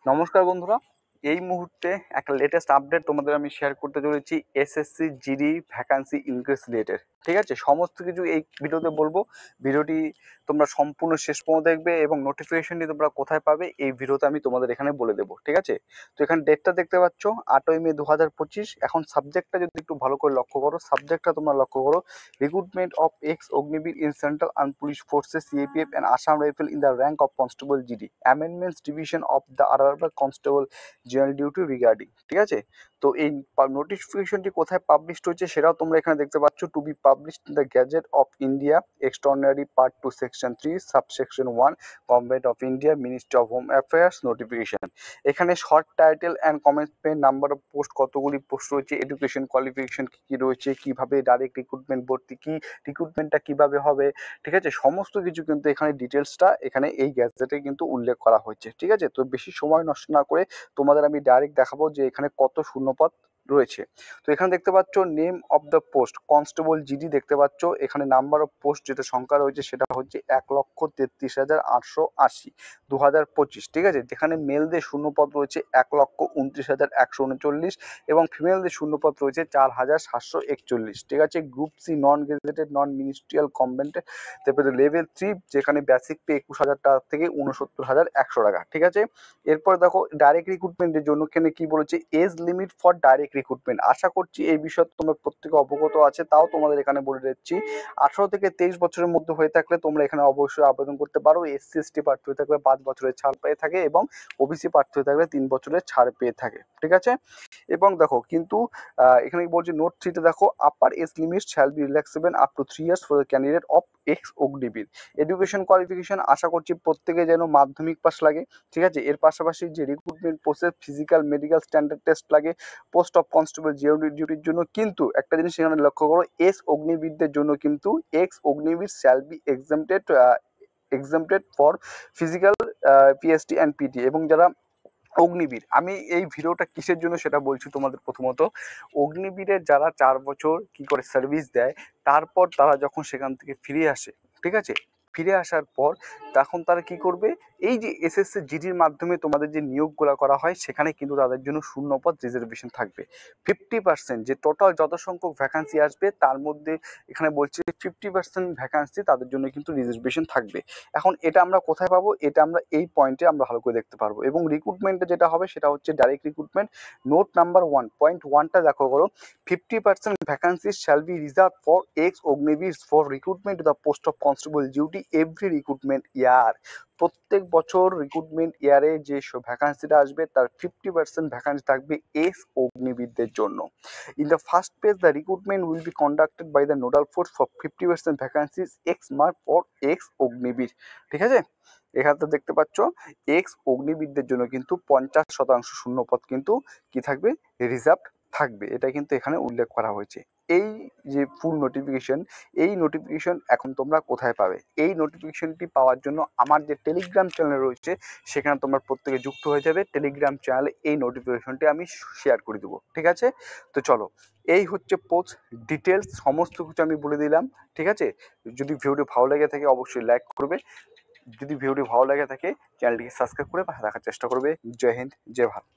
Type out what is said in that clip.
নমস্কার বন্ধুরা, এই মুহূর্তে একটা লেটেস্ট আপডেট তোমাদের আমি শেয়ার করতে চলেছি SSC GD vacancy increase related. ঠিক আছে, সমস্ত কিছু এই ভিডিওতে বলবো। ভিডিওটি তোমরা সম্পূর্ণ শেষ পর্যন্ত দেখবে এবং নোটিফিকেশনটি তোমরা কোথায় পাবে এই ভিডিওতে আমি তোমাদের এখানে বলে দেবো। ঠিক আছে, তো এখানে ডেটটা দেখতে পাচ্ছ 8ই মে 2025। এখন সাবজেক্টটা যদি একটু ভালো করে লক্ষ্য করো, সাবজেক্টটা তোমরা লক্ষ্য করো, recruitment of ex Agniveer in central arm police forces CAPF and Assam rifle in the rank of constable GD amendments division of the other constable general duty regarding. ঠিক আছে, তো এই নোটিফিকেশনটি কোথায় পাবলিশড হয়েছে সেটাও তোমরা এখানে দেখতে পাচ্ছ। To be published in the gazette of India extraordinary part 2 section 3 subsection 1 government of India ministry of home affairs notification. এখানে short title and commencement, number of post, কতগুলি পোস্ট রয়েছে, এডুকেশন কোয়ালিফিকেশন কী কী রয়েছে, কীভাবে ডাইরেক্ট রিক্রুটমেন্ট ভর্তি, কী রিক্রুটমেন্টটা কীভাবে হবে। ঠিক আছে, সমস্ত কিছু কিন্তু এখানে ডিটেলসটা এখানে এই গ্যাজেটে কিন্তু উল্লেখ করা হয়েছে। ঠিক আছে, তো বেশি সময় নষ্ট না করে তোমাদের আমি ডাইরেক্ট দেখাবো যে এখানে কত শূন্যপদ রয়েছে। তো এখানে দেখতে পাচ্ছ name of the post constable GD দেখতে পাচ্ছ। এখানে নাম্বার অফ পোস্ট যেটা সংখ্যা রয়েছে সেটা হচ্ছে 1,33,880 2025। ঠিক আছে, যেখানে মেলদের শূন্যপদ রয়েছে 1,29,139 এবং ফিমেলদের শূন্যপদ রয়েছে 4,741। ঠিক আছে, group C non gazetted non ministerial কমবেন্টে, তারপরে লেভেল 3 যেখানে বেসিক পে 21,000 টাকা থেকে 69,100 টাকা। ঠিক আছে, এরপর দেখো ডাইরেক্ট রিক্রুটমেন্টের জন্য এখানে কি বলেছে, age limit for direct recruitment. আশা করছি এই বিষয়ে তোমরা প্রত্যেকে অবগত আছে, তাও তোমাদের এখানে বলে দিচ্ছি। 18 থেকে 23 বছরের মধ্যে হয়ে থাকলে তোমরা এখানে অবশ্যই আবেদন করতে পারো। এসসি এসটি প্রার্থী হয়ে থাকলে 5 বছরের ছাড় পেয়ে থাকে এবং ওবিসি প্রার্থী হয়ে থাকলে 3 বছরের ছাড় পেয়ে থাকে। ঠিক আছে, এবং দেখো কিন্তু এখানে বলছে নোট 3তে দেখো upper age limit shall be relaxable up to 3 years for the candidate of ex Agniveer. Education qualification আশা করছি প্রত্যেকে যেন মাধ্যমিক পাস লাগে। ঠিক আছে, এর পাশাপাশি যে recruitment process physical medical standard test লাগে পোস্ট অফ কনস্টেবল জেনারেল ডিউটির জন্য। কিন্তু একটা জিনিস এখানে লক্ষ্য করো, এস অগ্নিবীরদের জন্য কিন্তু ex Agniveer shall be exempted for physical PST and PT. এবং যারা অগ্নিবীর, আমি এই ভিডিওটা কিসের জন্য সেটা বলছি তোমাদের। প্রথমত অগ্নিবীরের যারা 4 বছর কি করে সার্ভিস দেয়, তারপর তারা যখন সেখান থেকে ফিরে আসে, ঠিক আছে, ফিরে আসার পর তখন তারা কি করবে, এই যে এসএসসি জিডির মাধ্যমে তোমাদের যে নিয়োগগুলো করা হয় সেখানে কিন্তু তাদের জন্য শূন্যপদ রিজার্ভেশন থাকবে 50%। যে টোটাল যত সংখ্যক ভ্যাকান্সি আসবে তার মধ্যে এখানে বলছে 50% ভ্যাকান্সি তাদের জন্য কিন্তু রিজার্ভেশন থাকবে। এখন এটা আমরা কোথায় পাবো, এটা আমরা এই পয়েন্টে আমরা ভালো করে দেখতে পারবো। এবং রিক্রুটমেন্টে যেটা হবে সেটা হচ্ছে ডাইরেক্ট রিক্রুটমেন্ট। নোট নাম্বার 1.1টা দেখো করো, 50% vacancy shall be reserve for ex Agniveer for recruitment to the post of constable duty every recruitment year. প্রত্যেক বছর রিক্রুটমেন্ট ইয়ারে যে ভ্যাকান্সিটা আসবে তার 50% ভ্যাকান্সি থাকবে এক্স অগ্নিবীরদের জন্য। In the first phase, the recruitment will be conducted by the nodal force for 50% vacancies X mark for X Agniveer. ঠিক আছে, এখানে তো দেখতে পাচ্ছ এক্স অগ্নিবীরদের জন্য কিন্তু 50% শূন্যপদ কিন্তু কি থাকবে, রিজার্ভ থাকবে। এটা কিন্তু এখানে উল্লেখ করা হয়েছে। এই যে ফুল নোটিফিকেশন, এই নোটিফিকেশন এখন তোমরা কোথায় পাবে, এই নোটিফিকেশনটি পাওয়ার জন্য আমার যে টেলিগ্রাম চ্যানেল রয়েছে সেখানে তোমরা প্রত্যেকে যুক্ত হয়ে যাবে। টেলিগ্রাম চ্যানেলে এই নোটিফিকেশনটি আমি শেয়ার করে দেবো। ঠিক আছে, তো চলো, এই হচ্ছে পোস্ট ডিটেলস, সমস্ত কিছু আমি বলে দিলাম। ঠিক আছে, যদি ভিডিওটি ভালো লেগে থাকে অবশ্যই লাইক করবে, যদি ভিডিওটি ভালো লেগে থাকে চ্যানেলটিকে সাবস্ক্রাইব করে পাশে থাকার চেষ্টা করবে। জয় হিন্দ, জয় ভারত।